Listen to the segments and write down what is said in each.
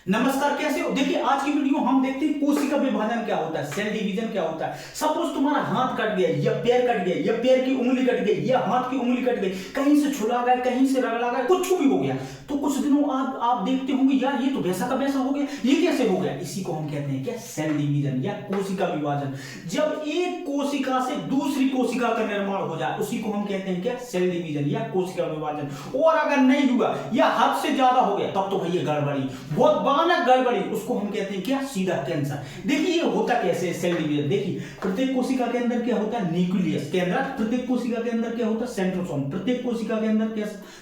नमस्कार, कैसे हो? देखिए आज की वीडियो हम देखते हैं कोशिका विभाजन क्या होता है, सेल डिवीजन क्या होता है। सपोज तुम्हारा हाथ कट गया या पैर कट गया या पैर की उंगली कट गई या हाथ की उंगली कट गई, कहीं से छुला गया, कहीं से रगड़ा गया, कुछ भी हो गया, तो कुछ दिनों आप देखते होंगे यार ये तो वैसा का वैसा हो गया, ये कैसे हो गया। इसी को हम कहते हैं क्या, सेल डिवीजन या कोशिका विभाजन। जब एक कोशिका से दूसरी कोशिका का निर्माण हो जाए उसी को हम कहते हैं क्या, सेल डिवीजन या कोशिका विभाजन। और अगर नहीं हुआ या हद से ज्यादा हो गया तब तो भैया गड़बड़ी, बहुत भयानक गड़बड़ी, उसको हम कहते हैं क्या, सीधा कैंसर। देखिए ये होता कैसे सेल डिवीजन। देखिए प्रत्येक कोशिका के अंदर क्या होता है, न्यूक्लियस के अंदर, प्रत्येक कोशिका के अंदर क्या होता है, सेंट्रोसोम, प्रत्येक कोशिका के अंदर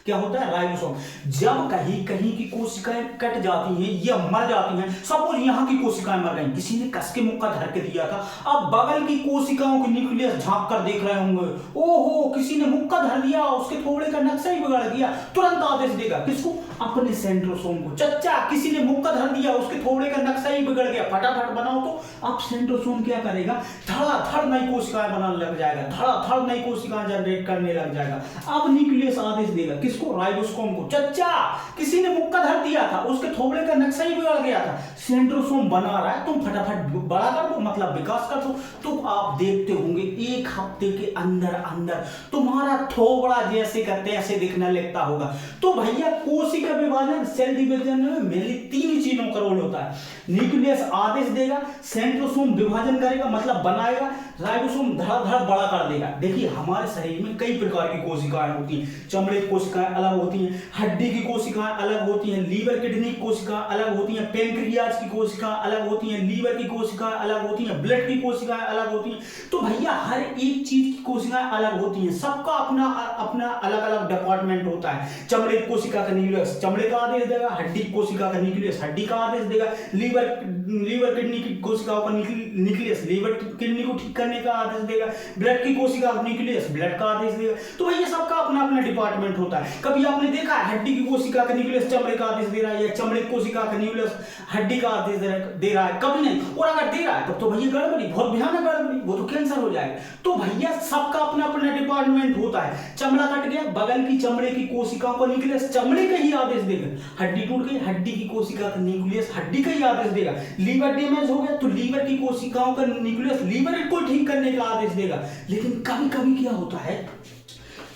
क्या होता है, राइबोसोम। जब कहीं कहीं की कोशिकाएं कट जाती हैं या मर जाती हैं, सपोज यहाँ की कोशिकाएं मर गई, किसी ने कस के मुक्का धर के दिया था, अब बगल की कोशिकाओं की न्यूक्लियस झांक कर देख रहे होंगे, ओहो किसी ने मुक्का धर दिया, उसके थोड़े का नक्शा ही बिगड़ गया, तुरंत आदेश देगा किसको, अपने सेंट्रोसोम को, चच्चा किसी ने मुक्का धर दिया, उसके थोड़े का नक्शा ही बिगड़ गया, फटाफट बनाओ। तो अब सेंट्रोसोम क्या करेगा, धड़ाधड़ नई कोशिकाएं बनाने लग जाएगा, धड़ाधड़ नई कोशिकाएं जनरेट करने लग जाएगा। अब न्यूक्लियस आदेश देगा किसको, राइबोसोम को, चच्चा किसी ने मुक्का धर दिया था, उसके थोड़े का नक्शा ही बिगड़ गया था, सेंट्रोसोम बना रहा है, तुम फटाफट बड़ा कर दो, मतलब विकास कर दो। तो आप देखते होंगे एक हफ्ते के अंदर अंदर तुम्हारा थोबड़ा जैसे का तैसे दिखने लगता होगा। तो भैया कोशिका विभाजन, सेल डिवीजन में मेनली तीन ही चीजों का रोल होता है। न्यूक्लियस आदेश देगा, सेंट्रोसोम विभाजन करेगा मतलब बनाएगा, राइबोसोम धड़ाधड़ बड़ा कर देगा। देखिए हमारे शरीर में कई प्रकार की कोशिकाएं होती हैं, चमड़े की कोशिकाएं अलग होती हैं, हड्डी की कोशिकाएं अलग होती हैं, लीवर किडनी की कोशिकाएं अलग होती हैं, पैंक्रियाज की कोशिकाएं अलग होती हैं, लीवर की कोशिकाएं अलग होती हैं, ब्लड की कोशिकाएं अलग होती हैं। तो भैया हर एक चीज की कोशिकाएं अलग होती हैं, सबका अपना अपना अलग अलग डिपार्टमेंट होता है। चमड़े की कोशिका का न्यूक्लियस चमड़े का आदेश देगा, हड्डी की कोशिका का न्यूक्लियस हड्डी का आदेश देगा, लीवर किडनी की कोशिकाओं का न्यूक्लियस लीवर किडनी को ठीक करने का आदेश देगा, ब्लड की कोशिका का न्यूक्लियस ब्लड का आदेश देगा। तो भैया सबका अपना अपना डिपार्टमेंट होता है। कभी आपने देखा है हड्डी की कोशिका का न्यूक्लियस चमड़े का आदेश दे रहा है या चमड़े की कोशिका का न्यूक्लियस हड्डी का आदेश दे रहा है? कभी नहीं। और अगर दे रहा है तब तो भैया गड़बड़ी, बहुत भयानक गड़बड़ी, वो तो कैंसर हो जाएगा। तो भैया सबका अपना अपना डिपार्टमेंट होता है। चमड़ा कट गया, बगल की चमड़े की कोशिकाओं को न्यूक्लियस चमड़े का ही आदेश देगा, हड्डी टूट गई, हड्डी की कोशिका का न्यूक्लियस हड्डी का ही आदेश देगा, लीवर डैमेज हो गया तो लीवर की कोशिकाओं का न्यूक्लियस लीवर को ठीक करने का आदेश देगा। लेकिन कभी कभी क्या होता है,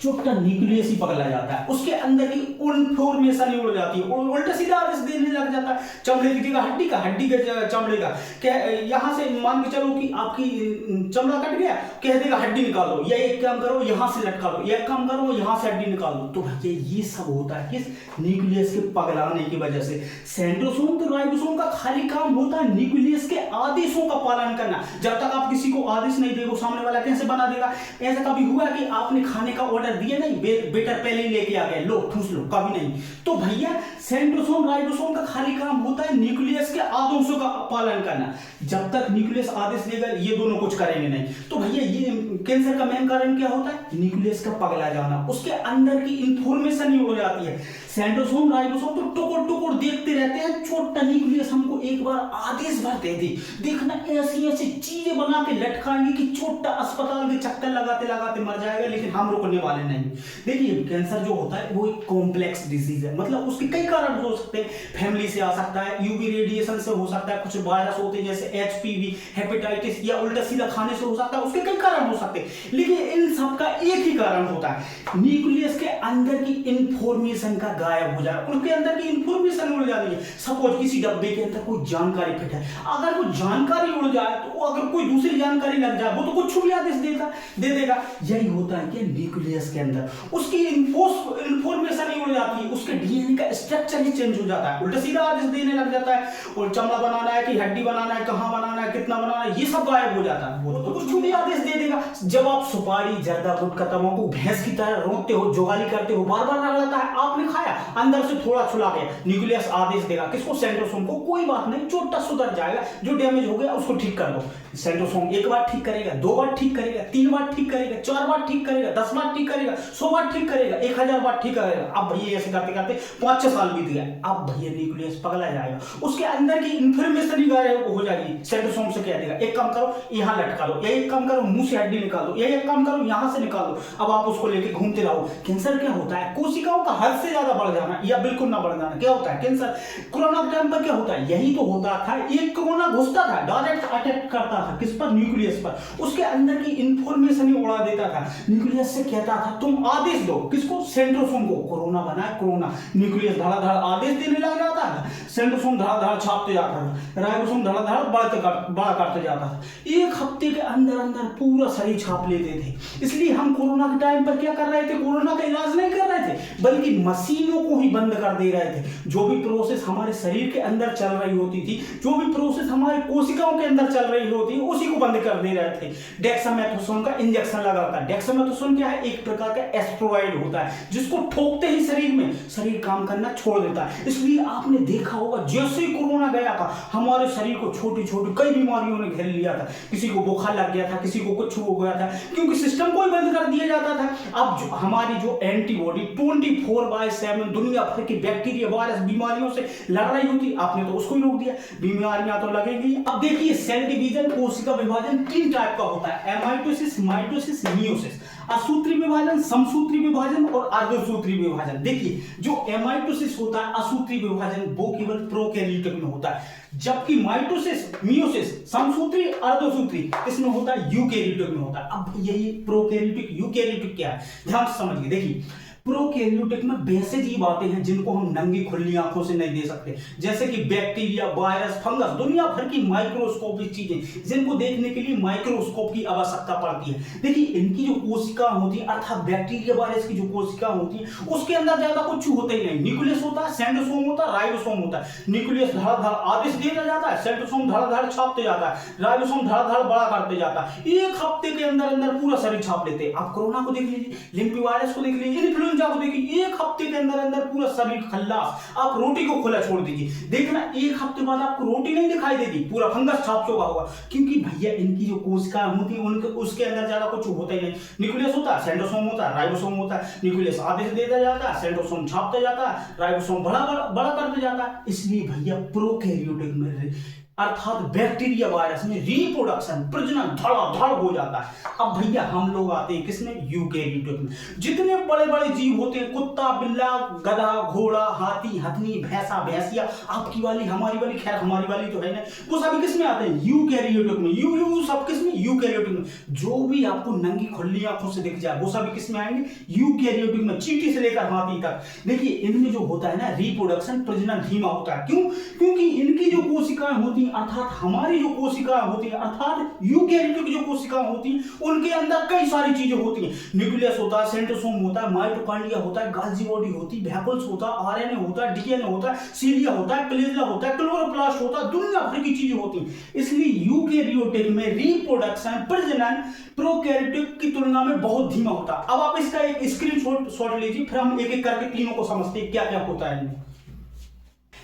छोटा न्यूक्लियस ही पकड़ा जाता है, उसके अंदर की इंफॉर्मेशन ही उड़ जाती है, उल्टा सीधा आदेश देने लग जाता है, चमड़े की जगह हड्डी का, हड्डी की जगह चमड़े का। क्या यहां से मान के चलो कि आपकी चमड़ा कट गया, कह देगा हड्डी निकाल दो, या एक काम करो यहां से लटका दो, या एक काम करो यहां से हड्डी निकाल दो। तो भैया ये सब होता है किस, न्यूक्लियस के पगलाने की वजह से। सेंट्रोसोम तो राइबोसोम का खाली काम होता है न्यूक्लियस के आदेशों का पालन करना। जब तक आप किसी को आदेश नहीं देगा सामने वाला कैसे बना देगा। ऐसा कभी हुआ कि आपने खाने का ऑर्डर दिए नहीं, बेटर पहले ही लेके आ गए, लो ठूस लो, कभी नहीं। तो भैया सेंट्रोसोम राइबोसोम का खाली काम होता है न्यूक्लियस के आदेशों का पालन करना। जब तक न्यूक्लियस आदेश देगा ये दोनों कुछ करेंगे नहीं। तो भैया ये कैंसर का मेन कारण क्या होता है, न्यूक्लियस का पगला जाना, उसके अंदर की इंफॉर्मेशन ही हो जाती है। सेंट्रोसोम राइबोसोम तो टुकुर टुकुर देखते रहते हैं, छोटा न्यूक्लियस हमको एक बार आदेश भर दे दे, देखना ऐसी ऐसी चीजें बना के लटकाएंगे कि छोटा अस्पताल के चक्कर लगाते लगाते मर जाएगा, लेकिन हम रुकने वाले नहीं। देखिए कैंसर जो होता है वो एक कॉम्प्लेक्स डिजीज है, मतलब उसके कई कारण हो सकते हैं। फैमिली से आ सकता है, यूवी रेडिएशन से हो सकता है, कुछ वायरस होते हैं जैसे एचपीवी, हेपेटाइटिस, या उल्टा सीधा खाने से हो सकता है, उसके कई कारण हो सकते हैं। लेकिन इन सब का एक ही कारण होता है, न्यूक्लियस के अंदर की इंफॉर्मेशन का गायब हो जाए, उनके अंदर की इंफॉर्मेशन उड़ जाती है। सपोज किसी डब्बे के अंदर कोई जानकारी फिट है, अगर वो जानकारी उड़ जाए तो अगर कोई दूसरी जानकारी लग जाए वो तो कुछ भी आदेश दे देगा। यही होता है कि न्यूक्लियस के अंदर उसकी इंफॉर्मेशन ही उड़ जाती है, उसके डीएनए का स्ट्रक्चर ही चेंज हो जाता है, उल्टा सीधा आदेश देने लग जाता है। और चमड़ा बनाना है कि हड्डी बनाना है, कहां बनाना है, कितना बनाना है, ये सब गायब हो जाता है, वो तो कुछ भी आदेश दे देगा। जब आप सुपारी, जर्दा, गुटखा, तंबाकू भैंस की तरह रोकते हो, जोगाली करते हो, बार बार रगड़ता है, आपने खाया, अंदर से थोड़ा छुला गया, न्यूक्लियस आदेश देगा किसको, सेंट्रोसोम को, कोई बात नहीं, छोटा सुधर जाएगा, जो डैमेज हो गया उसको ठीक कर दो। सेंट्रोसोम एक बार ठीक करेगा, 2 बार ठीक करेगा, 3 बार ठीक करेगा, 4 बार ठीक करेगा, 10 बार ठीक करेगा, 100 बार ठीक करेगा, 1000 बार ठीक करेगा। अब भैया ऐसे करते करते 5-6 साल साल बीत गया, अब भैया न्यूक्लियस पगला जाएगा, उसके अंदर की इंफॉर्मेशन ही गायब हो जाएगी। सेंट्रोसोम से कह देगा एक काम करो यहाँ लटका दो, ये एक काम करो मुंह से हड्डी निकाल दो, ये एक काम करो यहाँ से निकाल दो। अब आप उसको लेके घूमते रहो। कैंसर क्या होता है? कोशिकाओं का हद से ज्यादा बढ़ जाना या बिल्कुल ना बढ़ जाना। क्या होता है कैंसर? कोरोना के टाइम पर क्या होता है? यही तो होता था, एक कोरोना घुसता था, डायरेक्ट अटैक करता था किस पर? न्यूक्लियस पर। उसके अंदर की इंफॉर्मेशन ही उड़ा देता था। न्यूक्लियस से कहता था तुम आदेश दो, किसको? सेंट्रोसोम को। कोरोना बना है कोरोना, न्यूक्लियस धड़ाधड़ आदेश देने लग जाता है, सेंट्रोसोम धड़ाधड़ छापते जाता था, राइबोसोम धड़ाधड़ बड़ा करते जाता था। एक हफ्ते के अंदर अंदर पूरा शरीर छाप लेते थे। इसलिए हम कोरोना के टाइम पर क्या कर रहे थे? कोरोना का इलाज नहीं कर रहे थे, बल्कि मशीनों को ही बंद कर दे रहे थे। जो भी प्रोसेस हमारे शरीर के अंदर चल रही होती थी, जो भी प्रोसेस हमारी कोशिकाओं के अंदर चल रही होती है, उसी को बंद कर दे रहे थे। डेक्सामेथासोन का इंजेक्शन लगाता है। डेक्सामेथासोन क्या है? एक प्रकार का एस्टेरॉइड होता है, जिसको ठोकते ही शरीर में शरीर काम करना छोड़ देता है। इसलिए आपने देखा होगा जैसे ही कोरोना गया था, हमारे शरीर को छोटी छोटी कई बीमारियों ने घेर लिया था। किसी को बुखार लग गया था, किसी को कुछ हो गया था, क्योंकि सिस्टम को ही बंद कर दिया जाता था। अब हमारी जो एंटीबॉडी 24/7 दुनिया भर की बैक्टीरिया वायरस बीमारियों से लड़ रही होती, आपने तो उसको ही रोक दिया। बीमारियां तो लगेगी। अब देखिए सेल डिवीजन, कोशिका विभाजन 3 टाइप का होता है: एमाइटोसिस, माइटोसिस, मियोसिस। असूत्री विभाजन, समसूत्री विभाजन और अर्धसूत्री विभाजन। देखिए जो एमाइटोसिस होता है, असूत्री विभाजन, वो केवल प्रोकैरियोटिक में होता है, जबकि माइटोसिस, मियोसिस, समसूत्री, अर्धसूत्री इसमें होता है यूकैरियोटिक में होता है। अब यही प्रोकैरियोटिक यूकैरियोटिक क्या है, ध्यान से समझिए। देखिए प्रोकैरियोटिक में वैसे जीव आते हैं जिनको हम नंगी खुली आंखों से नहीं दे सकते, जैसे कि बैक्टीरिया, वायरस, फंगस, दुनिया भर की माइक्रोस्कोपिक चीजें जिनको देखने के लिए माइक्रोस्कोप की आवश्यकता पड़ती है। देखिए इनकी जो कोशिका होती है, अर्थात बैक्टीरिया वायरस की जो कोशिका होती है, उसके अंदर ज्यादा कुछ होता ही नहीं। न्यूक्लियस होता है, सेंट्रोसोम होता है, राइबोसोम होता है। न्यूक्लियस धड़ाधड़ आदेश दिया जाता है, सेंट्रोसोम धड़ाधड़ छापते जाता है, राइबोसोम धड़ाधड़ बड़ा करते जाता है। एक हफ्ते के अंदर अंदर पूरा शरीर छाप लेते हैं। आप कोरोना को देख लीजिए, लिम्फी वायरस को देख लीजिए, इन्फ्लुएंजा को देखिए, एक हफ्ते के अंदर अंदर पूरा शरीर खल्लास। आप रोटी को खुला छोड़ दीजिए, देखना एक हफ्ते बाद आपको रोटी नहीं दिखाई देगी, पूरा फंगस छाप चुका होगा। क्योंकि भैया इनकी जो कोशिकाएं होती है, उनके उसके अंदर ज्यादा कुछ होता ही नहीं। न्यूक्लियस होता है, सेंट्रोसोम होता है, राइबोसोम होता है। न्यूक्लियस आदेश देता जाता है, सेंट्रोसोम छापता जाता है, राइबोसोम बड़ा बड़ा करते जाता है। इसलिए भैया प्रोकैरियोटिक में अर्थात बैक्टीरिया वायरस में रिप्रोडक्शन, प्रजनन धड़ाधड़ हो जाता है। अब भैया हम लोग आते हैं किसमें? यूकैरियोटिक में। जितने बड़े बड़े जीव होते हैं, कुत्ता, बिल्ला, गधा, घोड़ा, हाथी, हथनी, भैंसा, भैंसिया, आपकी वाली, हमारी वाली, खैर हमारी वाली तो है ना, वो सभी किसमें आते हैं? यूकैरियोटिक में। यू सब किसमें? यूकैरियोटिक में। जो भी आपको नंगी खुली आंखों से दिख जाए, वो सभी किसमें आएंगे? यूकैरियोटिक में। चींटी से लेकर हाथी तक। देखिए इनमें जो होता है ना, रिप्रोडक्शन, प्रजनन धीमा होता है। क्यों? क्योंकि इनकी जो कोशिकाएं होती अर्थात हमारी जो कोशिकाएं होती हैं, अर्थात यूकैरियोटिक जो कोशिकाएं होती हैं, उनके अंदर कई सारी चीजें होती हैं। न्यूक्लियस होता है, सेंट्रोसोम होता है, माइटोकॉन्ड्रिया होता है, गाल्जी बॉडी होती है, वैक्यूल्स होता है, आरएनए होता है, डीएनए होता है, सीलिया होता है, प्लेज्मा होता है, क्लोरोप्लास्ट होता है, दुनिया भर की चीजें होती हैं। इसलिए यूकैरियोटिक में रिप्रोडक्शन, प्रजनन प्रोकैरियोटिक की तुलना में बहुत धीमा होता है। अब आप इसका एक स्क्रीनशॉट लीजिए, फिर हम एक एक करके तीनों को समझते हैं क्या क्या होता है इनमें।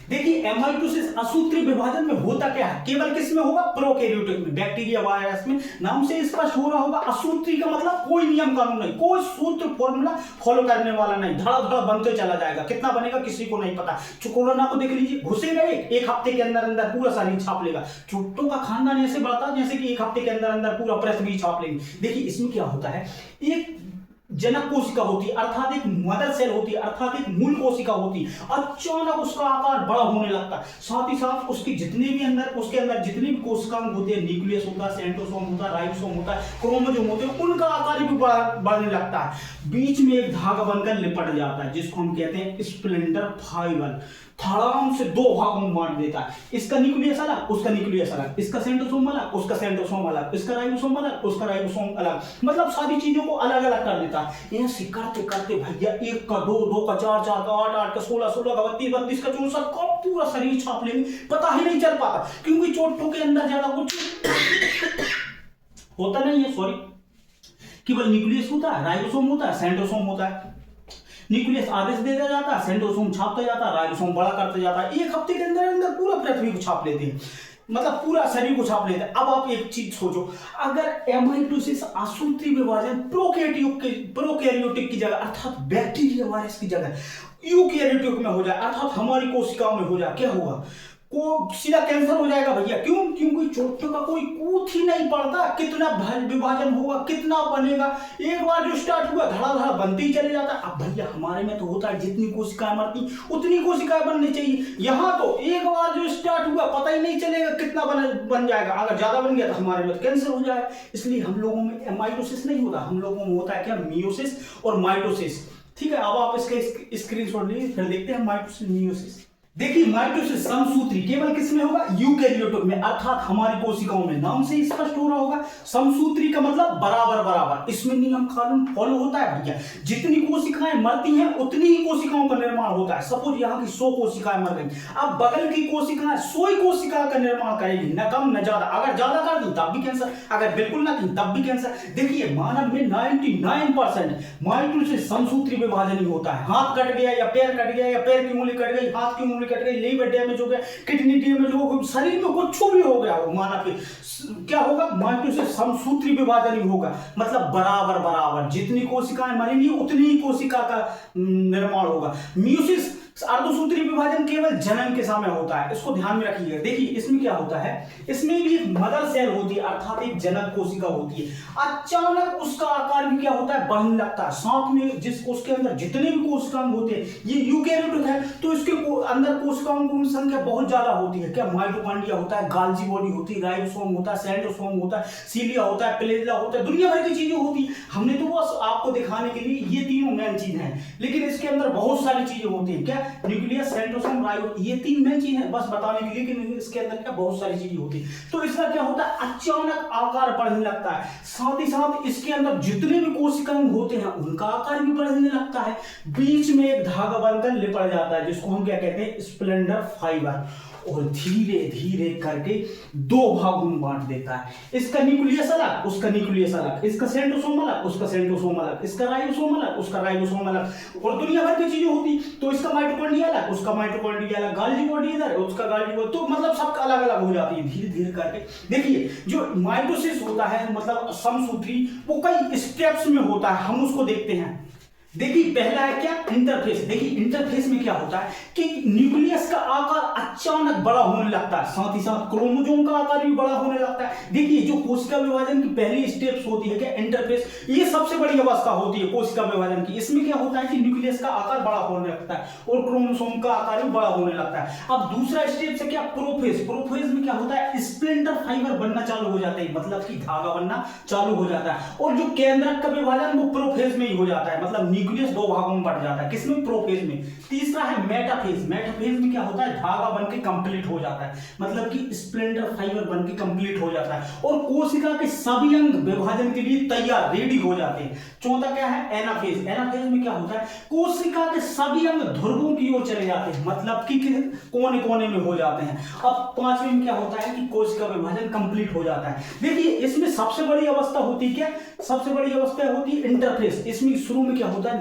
देखिए एमाइटोसिस असूत्री विभाजन में होता क्या है? केवल किसमें होगा? प्रोकैरियोटिक में, बैक्टीरिया वायरस में। नाम से स्पष्ट हो रहा होगा, असूत्री का मतलब कोई नियम कानून नहीं, कोई सूत्र फॉर्मूला फॉलो करने वाला नहीं, धड़ाधड़ बनते चला जाएगा। कितना बनेगा किसी को नहीं पता। कोरोना को देख लीजिए, घुसेगा एक हफ्ते के अंदर अंदर पूरा शरीर छाप लेगा। चुट्टों का खानदान ऐसे बढ़ता है जैसे कि एक हफ्ते के अंदर अंदर पूरा पृथ्वी छाप लेंगे। देखिए इसमें क्या होता है, एक जनक कोशिका होती है, अर्थात एक मदर सेल होती है, अर्थात एक मूल कोशिका होती है। अचानक उसका आकार बड़ा होने लगता है, साथ ही साथ उसके जितने भी अंदर, उसके अंदर जितनी भी कोशिकाएं होती है, न्यूक्लियस होता है, सेंट्रोसोम होता है, राइबोसोम होता है, क्रोमोसोम होते हैं, उनका आकार भी बढ़ने लगता है। बीच में एक धागा बनकर लिपट जाता है, जिसको हम कहते हैं स्प्लेंडर फाइबर। धड़ाम से दो भागों में बांट देता है। इसका न्यूक्लियस अलग, उसका न्यूक्लियस अलग, इसका सेंट्रोसोम अलग, उसका सेंट्रोसोम अलग, इसका राइबोसोम अलग, उसका राइबोसोम अलग, मतलब सारी चीजों को अलग अलग कर देता है। ऐसे करते करते भैया 1 का 2, 2 का 4, 4 का 8, 8 का 16, 16 का 32, 32 का 64 का पूरा शरीर छाप लेंगे, पता ही नहीं चल पाता, क्योंकि चोटों के अंदर ज्यादा कुछ होता नहीं है। सॉरी, केवल न्यूक्लियस होता है, राइबोसोम होता है, सेंट्रोसोम होता है। न्यूक्लियस आदेश देता जाता है, सेंट्रोसोम छापता जाता है, राइबोसोम बड़ा करता जाता है। एक हफ्ते के अंदर अंदर पूरा पृथ्वी को छाप लेते हैं, मतलब पूरा शरीर को छाप लेते हैं। अब आप एक चीज सोचो, अगर एमाइटोसिस असूत्री विभाजन प्रोकैरियोटिक की जगह, अर्थात बैक्टीरिया वायरस की जगह यूकैरियोटिक में हो जाए, अर्थात हमारी कोशिकाओं में हो जाए, क्या होगा? को सीधा कैंसर हो जाएगा भैया। क्यों? क्योंकि चोटियों का कोई कूद ही नहीं पड़ता, कितना विभाजन होगा, कितना बनेगा, एक बार जो स्टार्ट हुआ धड़ाधड़ बनते ही चले जाता है। अब भैया हमारे में तो होता है जितनी कोशिकाएं मरती उतनी कोशिकाएं बननी चाहिए, यहाँ तो एक बार जो स्टार्ट हुआ पता ही नहीं चलेगा कितना बन जाएगा, अगर ज्यादा बन गया तो हमारे में कैंसर हो जाएगा। इसलिए हम लोगों में माइटोसिस नहीं होता, हम लोगों में होता है क्या? मियोसिस और माइटोसिस। ठीक है, अब आप इसका स्क्रीनशॉट लीजिए, फिर देखते हैं माइटोसिस मियोसिस। देखिए माइटोसिस समसूत्री केवल किसमें होगा? यूकैरियोटिक में, अर्थात हमारी कोशिकाओं में। नाम से स्पष्ट हो रहा होगा, समसूत्री का मतलब बराबर बराबर। इसमें नियम कानून फॉलो होता है भैया, जितनी कोशिकाएं मरती हैं उतनी ही कोशिकाओं का निर्माण होता है। सपोज यहाँ की 100 कोशिकाएं मर गई, अब बगल की कोशिकाएं 100 ही कोशिका का निर्माण करेगी, न कम न ज्यादा। अगर ज्यादा कर दी तब भी कैंसर, अगर बिल्कुल ना की तब भी कैंसर। देखिए मानव में 99% माइटोसिस समसूत्री विभाजन ही होता है। हाथ कट गया या पैर कट गया, या पैर की उंगली कट गई, हाथ की उंगली कट गई, लीवर डैमेज हो गया, किडनी डैमेज हो गया, शरीर में कुछ भी हो गया हो, माना कि क्या होगा? माइटोसिस समसूत्री विभाजन ही होगा, मतलब बराबर बराबर जितनी कोशिकाएं मरेंगी उतनी ही कोशिका का निर्माण होगा। मियोसिस अर्धसूत्री विभाजन केवल जन्म के समय होता है, इसको ध्यान में रखिएगा। देखिए इसमें क्या होता है, इसमें भी एक मदर सेल होती है, अर्थात एक जनक कोशिका होती है। अचानक उसका आकार भी क्या होता है? बढ़ने लगता है। साथ में उसके अंदर जितने भी कोशिकाएं होते हैं, ये यूकैरियोटिक है तो इसके अंदर कोशिकाओं की संख्या बहुत ज्यादा होती है। क्या? माइटोकॉन्ड्रिया होता है, गाल्जी बॉडी होती है, राइबोसोम होता है, सेंट्रोसोम होता है, सीलिया होता है, प्लेटलेट होता है, दुनिया भर की चीजें होती है। हमने तो बस आपको दिखाने के लिए ये तीनों मेन चीज है, लेकिन इसके अंदर बहुत सारी चीजें होती है। क्या? न्यूक्लियस, सेंट्रोसोम, राइबो, ये तीन मेन चीज है बस बताने के लिए, कि इसके अंदर क्या बहुत सारी चीजें होती है। तो इसका क्या होता है? अचानक आकार बढ़ने लगता है, साथ ही साथ इसके अंदर जितने भी कोशिकाएं होते हैं उनका आकार भी बढ़ने लगता है। बीच में एक धागा बनकर लिपट जाता है, जिसको हम क्या कहते हैं? स्प्लेंडर फाइबर, और धीरे धीरे करके दो भागों में बांट देता है। इसका न्यूक्लियस अलग, उसका न्यूक्लियस अलग, इसका सेंट्रोसोम अलग, उसका सेंट्रोसोम अलग, इसका राइबोसोम अलग, उसका राइबोसोम अलग, और दुनिया भर की चीजें होती। तो इसका माइटोकॉन्ड्रिया अलग, उसका माइटोकॉन्ड्रिया अलग, गाल्जी बॉडी इधर, उसका गाल्जी बॉडी, तो मतलब सबका अलग अलग हो जाती है धीरे धीरे करके। देखिए जो माइटोसिस होता है, मतलब समसूत्री, वो कई स्टेप्स में होता है, हम उसको देखते हैं। देखिए पहला है क्या? इंटरफेस। देखिए इंटरफेस में क्या होता है कि न्यूक्लियस का आकार अचानक बड़ा होने लगता है, साथ ही साथ क्रोमोसोम का आकार भी बड़ा होने लगता है। देखिए जो कोशिका विभाजन की पहली स्टेप्स होती है क्या? इंटरफेस, ये सबसे बड़ी अवस्था होती है कोशिका विभाजन की। इसमें क्या होता है कि न्यूक्लियस का आकार बड़ा होने लगता है और क्रोमोसोम का आकार भी बड़ा होने लगता है। अब दूसरा स्टेप है क्या? प्रोफेज। प्रोफेज में क्या होता है? स्प्लिंटर फाइबर बनना चालू हो जाता है, मतलब कि धागा बनना चालू हो जाता है, और जो केंद्रक का विभाजन वो प्रोफेज में ही हो जाता है, मतलब न्यूक्लियस दो भागों में बढ़ जाता है। किसमें? प्रोफेज में। तीसरा है मेटाफेज। मेटाफेज में क्या होता है? धागा बनके कंप्लीट हो जाता है, मतलब कि स्प्लिंटर फाइबर बनके कंप्लीट हो जाता है, और कोशिका के सभी अंग विभाजन के लिए तैयार रेडी हो जाते हैं। चौथा क्या है? एनाफेज। एनाफेज में क्या होता है? कोशिका के सभी अंग ध्रुवों की ओर चले जाते हैं, मतलब कि कोने कोने में हो जाते हैं। अब पांचवें में क्या होता है कि कोशिका विभाजन कंप्लीट हो जाता है। देखिए इसमें सबसे बड़ी अवस्था होती है क्या? सबसे बड़ी अवस्था होती है इंटरफेस। इसमें शुरू में क्या होता है?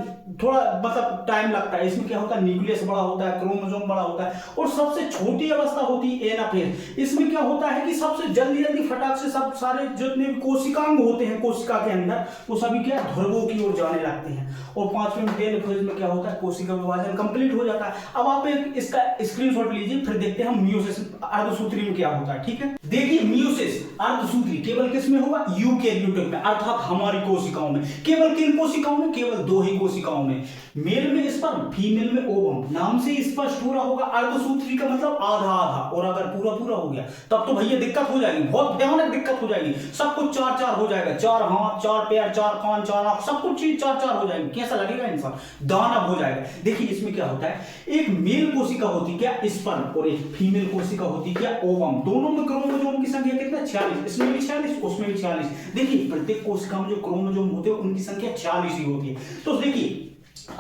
थोड़ा मतलब टाइम लगता है। इसमें क्या होता है? न्यूक्लियस बड़ा होता है, क्रोमोसोम बड़ा होता है, और सबसे छोटी अवस्था होती है एनाफेज। इसमें क्या होता है कि सबसे जल्दी जल्दी फटाक से सब सारे जितने भी कोशिकांग होते हैं कोशिका के अंदर, वो सभी क्या ध्रुवों की ओर जाने लगते हैं। और पांचवें टेलोफेज में क्या होता है? कोशिका विभाजन कंप्लीट हो जाता है। अब आप इसका स्क्रीनशॉट लीजिए, फिर देखते हैं हम मियोसिस अर्धसूत्री में क्या होता है। ठीक है, देखिए मियोसिस अर्धसूत्री केवल किसमें होगा? यूकैरियोटिक में, अर्थात हमारी कोशिकाओं में। केवल किन कोशिकाओं में? केवल दो ही कोशिकाओं में, मेल में स्पर्म, फीमेल में ओवम। नाम से स्पष्ट हो रहा होगा, अर्धसूत्री का मतलब आधा आधा, और अगर पूरा पूरा हो गया तब तो भैया दिक्कत हो जाएगी, बहुत भयानक दिक्कत हो जाएगी। सब कुछ चार चार हो जाएगा, चार हाथ, चार पैर, चार कान, चार आंख, सब कुछ चीज चार चार हो जाएगी। कैसा लगेगा इंसान? दानव हो जाएगा। देखिए इसमें क्या होता है? एक मेल कोशिका होती है क्या? स्पर्म, और एक फीमेल कोशिका होती है क्या? ओवम। दोनों में क्रोमोसोम की संख्या कितना? 46। इसमें भी 46, उसमें भी 46। देखिए प्रत्येक कोशिका में जो क्रोमोसोम होते हैं उनकी संख्या 46 ही होती है। तो देखिए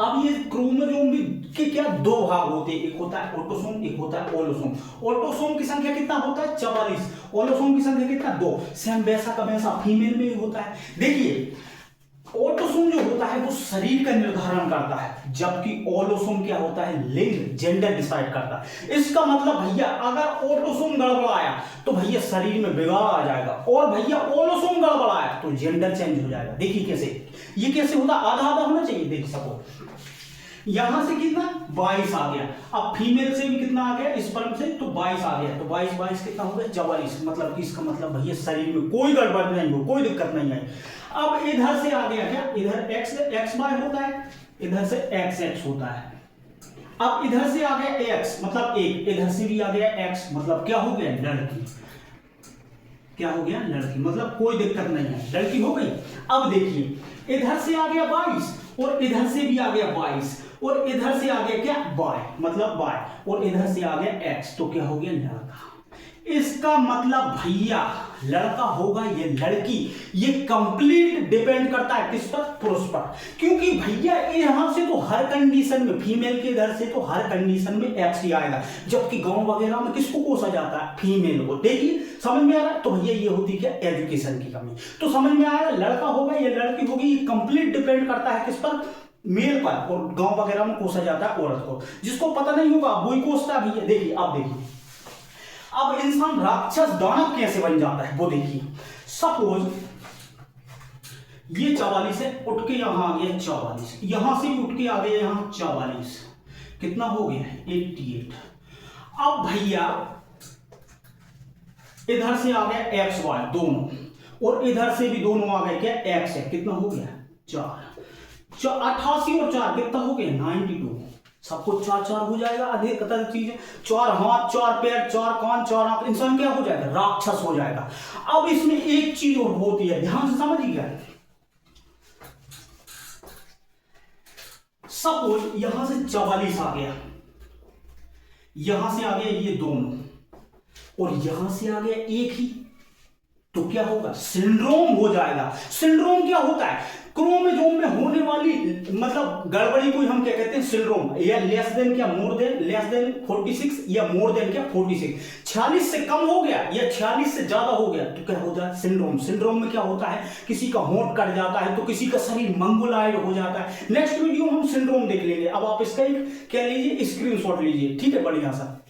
अब ये क्रोमोसोम के क्या दो भाग होते हैं, एक होता है ऑटोसोम, एक होता है ओलोसोम। ऑटोसोम की संख्या कितना होता है? 44। ओलोसोम की संख्या कितना? 2। सेम वैसा का वैसा फीमेल में होता है। देखिए ऑटोसोम जो होता है वो शरीर का निर्धारण करता है, जबकि ओलोसोम क्या होता है? लिंग, जेंडर डिसाइड करता है। इसका मतलब भैया अगर ऑटोसोम गड़बड़ाया तो भैया शरीर में बिगाड़ आ जाएगा, और भैया ओलोसोम गड़बड़ाया तो जेंडर चेंज हो जाएगा। देखिए कैसे, ये कैसे होता? आधा आधा होना चाहिए। देख सको यहां से कितना 22 आ गया। अब फीमेल से भी कितना आ गया, स्पर्म से, तो 22 आ गया। तो 22 कितना हो गया 44। मतलब कि इसका मतलब भैया शरीर में कोई गड़बड़ नहीं हो, कोई दिक्कत नहीं है। अब इधर से आ गया क्या, इधर एक्स वाई होता है, इधर से एक्स होता है। अब इधर से आ गया x मतलब 1, इधर से भी आ गया x मतलब क्या हो गया लड़की। क्या हो गया लड़की, मतलब कोई दिक्कत नहीं है, लड़की हो गई। अब देखिए इधर से आ गया 22 और इधर से भी आ गया 22 और इधर से आ गया क्या y मतलब y और इधर से आ गया x, तो क्या हो गया लड़का। इसका मतलब भैया लड़का होगा ये लड़की, ये कंप्लीट डिपेंड करता है किस पर, पुरुष पर। क्योंकि भैया यहां से तो हर कंडीशन में, फीमेल के इधर से तो हर कंडीशन में एक्स ही आएगा, जबकि गांव वगैरह में किसको कोसा जाता है, फीमेल को। देखिए समझ में आ रहा है। तो भैया ये होती क्या, एजुकेशन की कमी। तो समझ में आया, लड़का होगा ये लड़की होगी, ये कंप्लीट डिपेंड करता है किस पर, मेल पर। और गांव वगैरह में कोसा जाता है औरत को। जिसको पता नहीं होगा वही कोसता है भैया। देखिए अब देखिए, अब इंसान राक्षस दानव कैसे बन जाता है वो देखिए। सपोज ये 44 है, उठ के यहां आ गया 44, यहां से भी उठ के आ गया यहां 44, कितना हो गया 88। अब भैया इधर से आ गया एक्स वाई दोनों और इधर से भी दोनों आ गए क्या एक्स है, कितना हो गया 4। 88 और 4 कितना हो गया 92। सबको 4 हो जाएगा, अधिकतर चीजें 4 हाथ 4 पैर 4 कान 4 आंख, इंसान क्या हो जाएगा, राक्षस हो जाएगा। अब इसमें एक चीज और होती है, ध्यान से समझिएगा। सपोज यहां से 44 आ गया, यहां से आ गया ये दोनों और यहां से आ गया एक ही, तो क्या होगा सिंड्रोम हो जाएगा। सिंड्रोम क्या होता है, क्रोमोसोम में होने वाली मतलब गड़बड़ी को हम क्या कहते हैं सिंड्रोम, या लेस देन क्या मोर देन, लेस देन 46 या मोर देन क्या 46। 46 से कम हो गया या 46 से ज्यादा हो गया तो क्या हो जाता है सिंड्रोम। सिंड्रोम में क्या होता है, किसी का होंठ कट जाता है तो किसी का शरीर मंगोलाइड हो जाता है। नेक्स्ट वीडियो हम सिंड्रोम देख लेंगे। अब आप इसका एक क्या लीजिए स्क्रीनशॉट लीजिए, ठीक है, बढ़िया सा।